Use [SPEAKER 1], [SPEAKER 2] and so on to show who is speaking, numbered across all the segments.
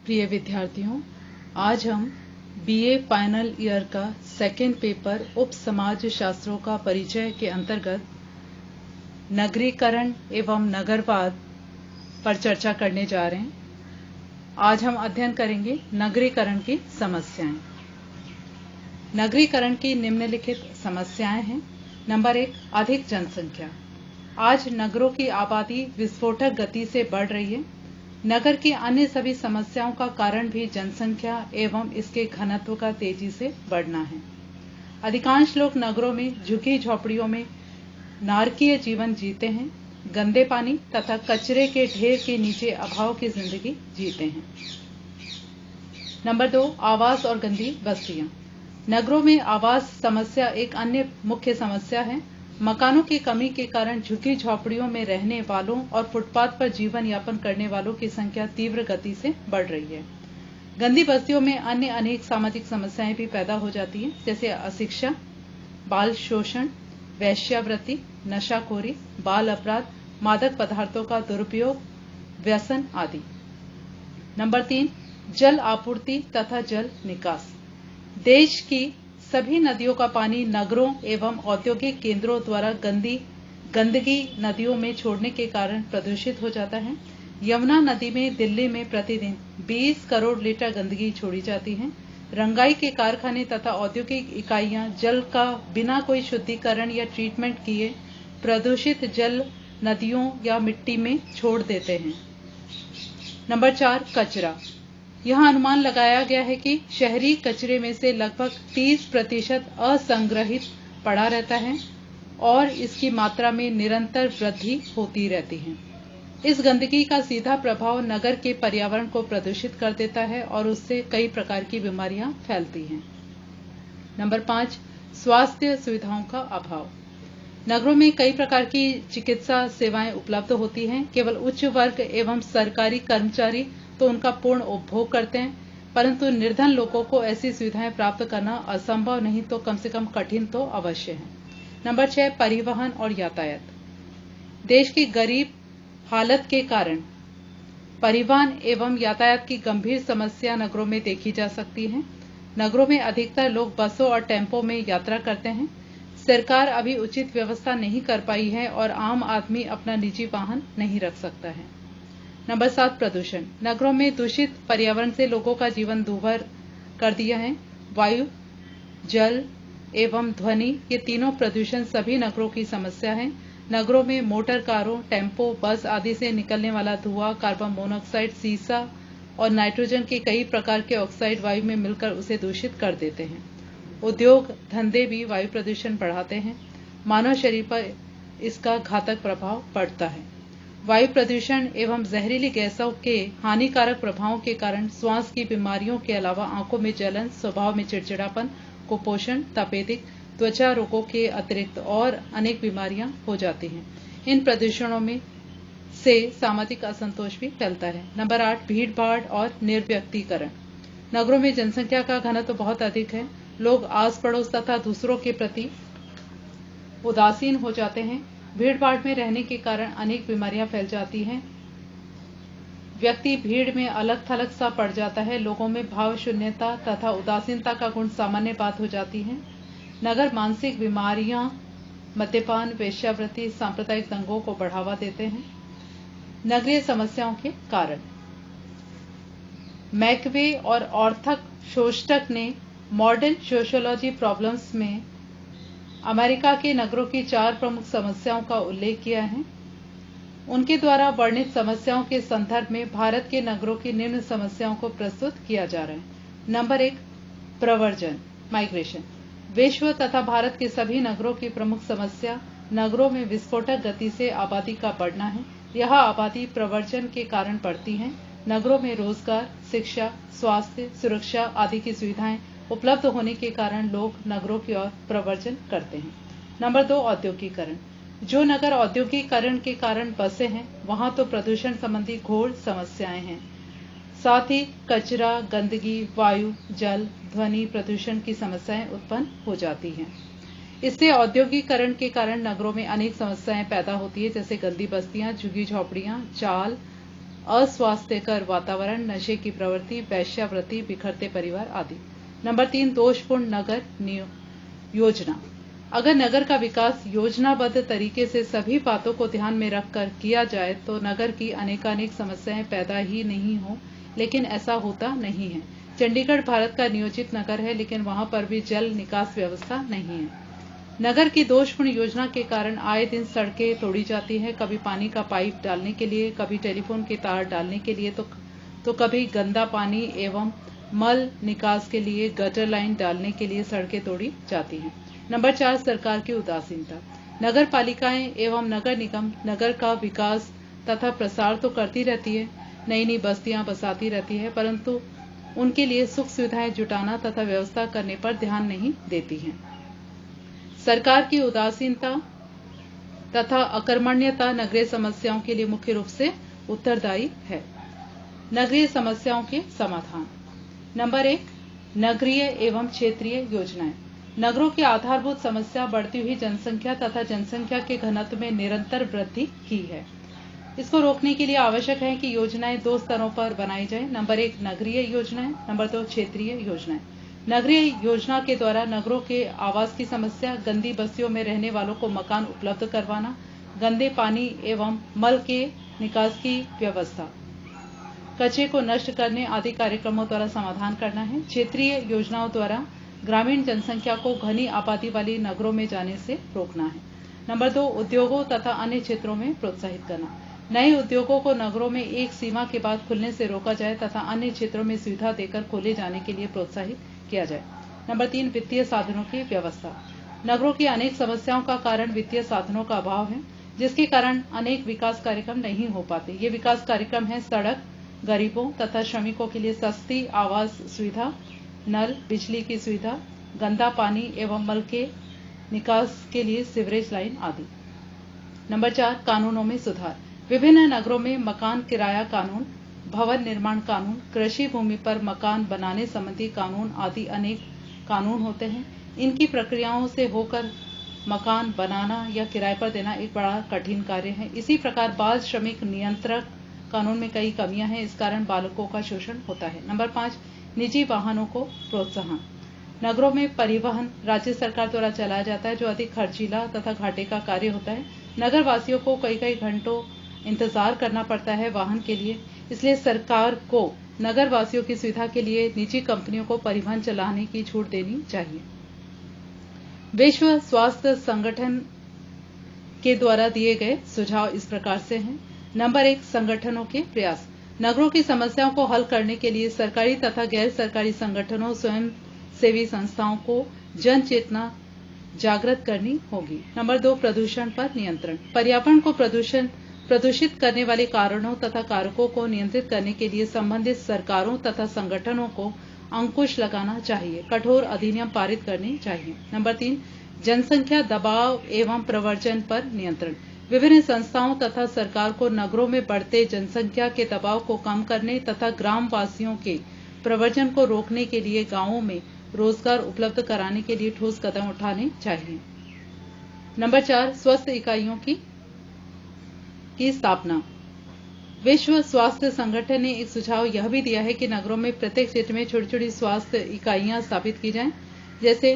[SPEAKER 1] प्रिय विद्यार्थियों, आज हम बीए फाइनल ईयर का सेकेंड पेपर उप समाज शास्त्रों का परिचय के अंतर्गत नगरीकरण एवं नगरवाद पर चर्चा करने जा रहे हैं। आज हम अध्ययन करेंगे नगरीकरण की समस्याएं। नगरीकरण की निम्नलिखित समस्याएं हैं। नंबर 1, अधिक जनसंख्या। आज नगरों की आबादी विस्फोटक गति से बढ़ रही है। नगर की अन्य सभी समस्याओं का कारण भी जनसंख्या एवं इसके घनत्व का तेजी से बढ़ना है। अधिकांश लोग नगरों में झुग्गी झोपड़ियों में नारकीय जीवन जीते हैं, गंदे पानी तथा कचरे के ढेर के नीचे अभाव की जिंदगी जीते हैं। नंबर 2, आवास और गंदी बस्तियां। नगरों में आवास समस्या एक अन्य मुख्य समस्या है। मकानों की कमी के कारण झुग्गी झोपड़ियों में रहने वालों और फुटपाथ पर जीवन यापन करने वालों की संख्या तीव्र गति से बढ़ रही है। गंदी बस्तियों में अन्य अनेक सामाजिक समस्याएं भी पैदा हो जाती हैं, जैसे अशिक्षा, बाल शोषण, वेश्यावृत्ति, नशाखोरी, बाल अपराध, मादक पदार्थों का दुरुपयोग, व्यसन आदि। नंबर 3, जल आपूर्ति तथा जल निकास। देश की सभी नदियों का पानी नगरों एवं औद्योगिक केंद्रों द्वारा गंदगी नदियों में छोड़ने के कारण प्रदूषित हो जाता है। यमुना नदी में दिल्ली में प्रतिदिन 20 करोड़ लीटर गंदगी छोड़ी जाती है। रंगाई के कारखाने तथा औद्योगिक इकाइयां जल का बिना कोई शुद्धिकरण या ट्रीटमेंट किए प्रदूषित जल नदियों या मिट्टी में छोड़ देते हैं। नंबर 4, कचरा। यह अनुमान लगाया गया है कि शहरी कचरे में से लगभग 30% असंग्रहित पड़ा रहता है और इसकी मात्रा में निरंतर वृद्धि होती रहती है। इस गंदगी का सीधा प्रभाव नगर के पर्यावरण को प्रदूषित कर देता है और उससे कई प्रकार की बीमारियां फैलती हैं। नंबर 5, स्वास्थ्य सुविधाओं का अभाव। नगरों में कई प्रकार की चिकित्सा सेवाएं उपलब्ध होती हैं। केवल उच्च वर्ग एवं सरकारी कर्मचारी तो उनका पूर्ण उपभोग करते हैं, परंतु निर्धन लोगों को ऐसी सुविधाएं प्राप्त करना असंभव नहीं तो कम से कम कठिन तो अवश्य है। नंबर 6, परिवहन और यातायात। देश की गरीब हालत के कारण परिवहन एवं यातायात की गंभीर समस्या नगरों में देखी जा सकती है। नगरों में अधिकतर लोग बसों और टेम्पो में यात्रा करते हैं। सरकार अभी उचित व्यवस्था नहीं कर पाई है और आम आदमी अपना निजी वाहन नहीं रख सकता है। नंबर 7, प्रदूषण। नगरों में दूषित पर्यावरण से लोगों का जीवन दूभर कर दिया है। वायु, जल एवं ध्वनि, ये तीनों प्रदूषण सभी नगरों की समस्या है। नगरों में मोटर कारों, टेम्पो, बस आदि से निकलने वाला धुआं कार्बन मोनोऑक्साइड, सीसा और नाइट्रोजन के कई प्रकार के ऑक्साइड वायु में मिलकर उसे दूषित कर देते हैं। उद्योग धंधे भी वायु प्रदूषण बढ़ाते हैं। मानव शरीर पर इसका घातक प्रभाव पड़ता है। वायु प्रदूषण एवं जहरीली गैसों के हानिकारक प्रभावों के कारण श्वास की बीमारियों के अलावा आंखों में जलन, स्वभाव में चिड़चिड़ापन, कुपोषण, तपेदिक, त्वचा रोगों के अतिरिक्त और अनेक बीमारियां हो जाती हैं। इन प्रदूषणों में से सामाजिक असंतोष भी फैलता है। नंबर 8, भीड़ भाड़ और निर्व्यक्तीकरण। नगरों में जनसंख्या का घनत्व बहुत अधिक है। लोग आस पड़ोस तथा दूसरों के प्रति उदासीन हो जाते हैं। भीड़ भाड़ में रहने के कारण अनेक बीमारियां फैल जाती हैं। व्यक्ति भीड़ में अलग थलग सा पड़ जाता है। लोगों में भाव शून्यता तथा उदासीनता का गुण सामान्य बात हो जाती है। नगर मानसिक बीमारियां, मद्यपान, वेश्यावृत्ति, सांप्रदायिक दंगों को बढ़ावा देते हैं। नगरीय समस्याओं के कारण। मैकवे और ऑर्थक शोस्टक ने मॉडर्न सोशियोलॉजी प्रॉब्लम्स में अमेरिका के नगरों की 4 प्रमुख समस्याओं का उल्लेख किया है। उनके द्वारा वर्णित समस्याओं के संदर्भ में भारत के नगरों की निम्न समस्याओं को प्रस्तुत किया जा रहा है। नंबर 1, प्रव्रजन, माइग्रेशन। विश्व तथा भारत के सभी नगरों की प्रमुख समस्या नगरों में विस्फोटक गति से आबादी का बढ़ना है। यह आबादी प्रव्रजन के कारण बढ़ती है। नगरों में रोजगार, शिक्षा, स्वास्थ्य, सुरक्षा आदि की सुविधाएं उपलब्ध होने के कारण लोग नगरों की ओर प्रव्रजन करते हैं। नंबर 2, औद्योगिकरण। जो नगर औद्योगिकरण के कारण बसे हैं, वहां तो प्रदूषण संबंधी घोर समस्याएं हैं। साथ ही कचरा, गंदगी, वायु, जल, ध्वनि प्रदूषण की समस्याएं उत्पन्न हो जाती हैं। इससे औद्योगिकरण के कारण नगरों में अनेक समस्याएं पैदा होती है, जैसे गंदी बस्तियां, झुग्गी झोपड़ियां, चाल अस्वास्थ्यकर वातावरण, नशे की प्रवृत्ति, वेश्यावृत्ति, बिखरते परिवार आदि। नंबर 3, दोषपूर्ण नगर योजना। अगर नगर का विकास योजनाबद्ध तरीके से सभी बातों को ध्यान में रखकर किया जाए तो नगर की अनेकानेक समस्याएं पैदा ही नहीं हो, लेकिन ऐसा होता नहीं है। चंडीगढ़ भारत का नियोजित नगर है, लेकिन वहां पर भी जल निकास व्यवस्था नहीं है। नगर की दोषपूर्ण योजना के कारण आए दिन सड़कें तोड़ी जाती हैं, कभी पानी का पाइप डालने के लिए, कभी टेलीफोन के तार डालने के लिए, तो कभी गंदा पानी एवं मल निकास के लिए गटर लाइन डालने के लिए सड़कें तोड़ी जाती हैं। नंबर 4, सरकार की उदासीनता। नगर पालिकाएं एवं नगर निगम नगर का विकास तथा प्रसार तो करती रहती है, नई नई बस्तियां बसाती रहती है, परंतु उनके लिए सुख सुविधाएं जुटाना तथा व्यवस्था करने पर ध्यान नहीं देती है। सरकार की उदासीनता तथा अकर्मण्यता नगरीय समस्याओं के लिए मुख्य रूप से उत्तरदायी है। नगरीय समस्याओं के समाधान। नंबर 1, नगरीय एवं क्षेत्रीय योजनाएं। नगरों की आधारभूत समस्या बढ़ती हुई जनसंख्या तथा जनसंख्या के घनत्व में निरंतर वृद्धि की है। इसको रोकने के लिए आवश्यक है कि योजनाएं 2 स्तरों पर बनाई जाए। नंबर 1, नगरीय योजनाएं। नंबर 2, क्षेत्रीय योजनाएं। नगरीय योजना के द्वारा नगरों के आवास की समस्या, गंदी बस्तियों में रहने वालों को मकान उपलब्ध करवाना, गंदे पानी एवं मल के निकास की व्यवस्था, कचरे को नष्ट करने आदि कार्यक्रमों द्वारा समाधान करना है। क्षेत्रीय योजनाओं द्वारा ग्रामीण जनसंख्या को घनी आबादी वाली नगरों में जाने से रोकना है। नंबर 2, उद्योगों तथा अन्य क्षेत्रों में प्रोत्साहित करना। नए उद्योगों को नगरों में एक सीमा के बाद खुलने से रोका जाए तथा अन्य क्षेत्रों में सुविधा देकर खोले जाने के लिए प्रोत्साहित किया जाए। नंबर 3, वित्तीय साधनों की व्यवस्था। नगरों की अनेक समस्याओं का कारण वित्तीय साधनों का अभाव है, जिसके कारण अनेक विकास कार्यक्रम नहीं हो पाते। ये विकास कार्यक्रम है सड़क, गरीबों तथा श्रमिकों के लिए सस्ती आवास सुविधा, नल, बिजली की सुविधा, गंदा पानी एवं मल के निकास के लिए सीवरेज लाइन आदि। नंबर 4, कानूनों में सुधार। विभिन्न नगरों में मकान किराया कानून, भवन निर्माण कानून, कृषि भूमि पर मकान बनाने संबंधी कानून आदि अनेक कानून होते हैं। इनकी प्रक्रियाओं से होकर मकान बनाना या किराए पर देना एक बड़ा कठिन कार्य है। इसी प्रकार बाल श्रमिक नियंत्रक कानून में कई कमियां हैं, इस कारण बालकों का शोषण होता है। नंबर 5, निजी वाहनों को प्रोत्साहन। नगरों में परिवहन राज्य सरकार द्वारा चलाया जाता है, जो अधिक खर्चीला तथा घाटे का कार्य होता है। नगर वासियों को कई कई घंटों इंतजार करना पड़ता है वाहन के लिए, इसलिए सरकार को नगर वासियों की सुविधा के लिए निजी कंपनियों को परिवहन चलाने की छूट देनी चाहिए। विश्व स्वास्थ्य संगठन के द्वारा दिए गए सुझाव इस प्रकार से हैं। नंबर 1, संगठनों के प्रयास। नगरों की समस्याओं को हल करने के लिए सरकारी तथा गैर सरकारी संगठनों, स्वयं सेवी संस्थाओं को जन चेतना जागृत करनी होगी। नंबर 2, प्रदूषण पर नियंत्रण। पर्यावरण को प्रदूषित करने वाले कारणों तथा कारकों को नियंत्रित करने के लिए संबंधित सरकारों तथा संगठनों को अंकुश लगाना चाहिए, कठोर अधिनियम पारित करने चाहिए। नंबर 3, जनसंख्या दबाव एवं प्रव्रजन पर नियंत्रण। विभिन्न संस्थाओं तथा सरकार को नगरों में बढ़ते जनसंख्या के दबाव को कम करने तथा ग्राम वासियों के प्रव्रजन को रोकने के लिए गांवों में रोजगार उपलब्ध कराने के लिए ठोस कदम उठाने चाहिए। नंबर 4, स्वस्थ इकाइयों की स्थापना। विश्व स्वास्थ्य संगठन ने एक सुझाव यह भी दिया है कि नगरों में प्रत्येक क्षेत्र में छोटी छोटी स्वास्थ्य इकाइयां स्थापित की जाएं, जैसे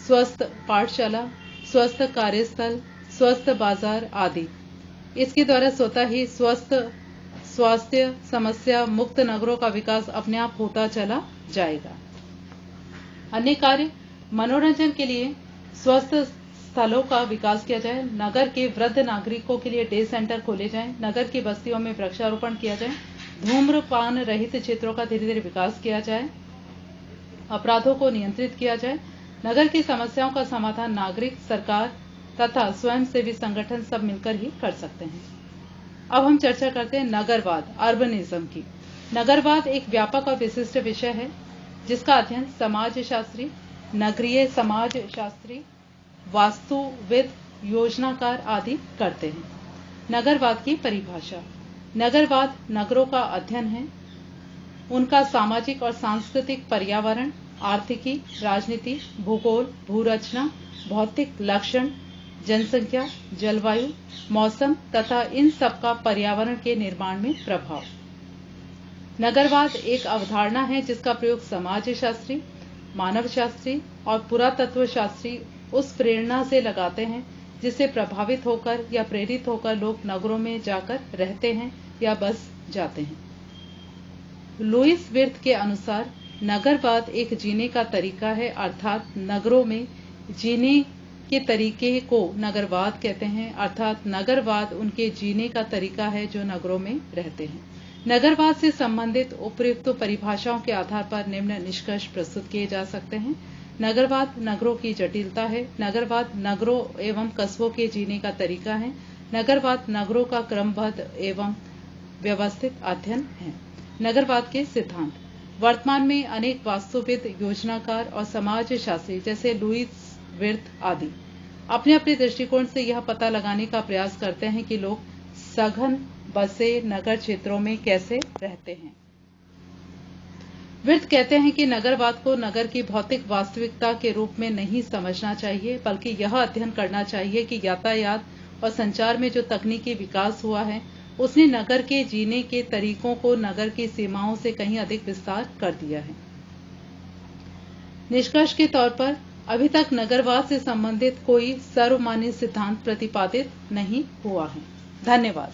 [SPEAKER 1] स्वस्थ पाठशाला, स्वस्थ कार्यस्थल, स्वस्थ बाजार आदि। इसके द्वारा स्वतः ही स्वास्थ्य समस्या मुक्त नगरों का विकास अपने आप होता चला जाएगा। अन्य कार्य, मनोरंजन के लिए स्वस्थ स्थलों का विकास किया जाए, नगर के वृद्ध नागरिकों के लिए डे सेंटर खोले जाएं, नगर की बस्तियों में वृक्षारोपण किया जाए, धूम्रपान रहित क्षेत्रों का धीरे धीरे विकास किया जाए, अपराधों को नियंत्रित किया जाए। नगर की समस्याओं का समाधान नागरिक, सरकार तथा स्वयंसेवी संगठन सब मिलकर ही कर सकते हैं। अब हम चर्चा करते हैं नगरवाद, अर्बनिज्म की। नगरवाद एक व्यापक और विशिष्ट विषय है जिसका अध्ययन समाजशास्त्री, नगरीय समाजशास्त्री, वास्तुविद, योजनाकार आदि करते हैं। नगरवाद की परिभाषा। नगरवाद नगरों का अध्ययन है, उनका सामाजिक और सांस्कृतिक पर्यावरण, आर्थिकी, राजनीति, भूगोल, भूरचना, भौतिक लक्षण, जनसंख्या, जलवायु, मौसम तथा इन सब का पर्यावरण के निर्माण में प्रभाव। नगरवाद एक अवधारणा है जिसका प्रयोग समाजशास्त्री, मानवशास्त्री और पुरातत्व शास्त्री उस प्रेरणा से लगाते हैं जिससे प्रभावित होकर या प्रेरित होकर लोग नगरों में जाकर रहते हैं या बस जाते हैं। लुईस विर्थ के अनुसार नगरवाद एक जीने का तरीका है, अर्थात नगरों में जीने के तरीके को नगरवाद कहते हैं, अर्थात नगरवाद उनके जीने का तरीका है जो नगरों में रहते हैं। नगरवाद से संबंधित उपयुक्त परिभाषाओं के आधार पर निम्न निष्कर्ष प्रस्तुत किए जा सकते हैं। नगरवाद नगरों की जटिलता है। नगरवाद नगरों एवं कस्बों के जीने का तरीका है। नगरवाद नगरों का क्रमबद्ध एवं व्यवस्थित अध्ययन है। नगरवाद के सिद्धांत। वर्तमान में अनेक वास्तुविद, योजनाकार और समाजशास्त्री जैसे लुईस विर्थ आदि अपने अपने दृष्टिकोण से यह पता लगाने का प्रयास करते हैं कि लोग सघन बसे नगर क्षेत्रों में कैसे रहते हैं। विर्थ कहते हैं कि नगरवाद को नगर की भौतिक वास्तविकता के रूप में नहीं समझना चाहिए, बल्कि यह अध्ययन करना चाहिए कि यातायात और संचार में जो तकनीकी विकास हुआ है उसने नगर के जीने के तरीकों को नगर की सीमाओं से कहीं अधिक विस्तार कर दिया है। निष्कर्ष के तौर पर अभी तक नगरवाद से संबंधित कोई सर्वमान्य सिद्धांत प्रतिपादित नहीं हुआ है। धन्यवाद।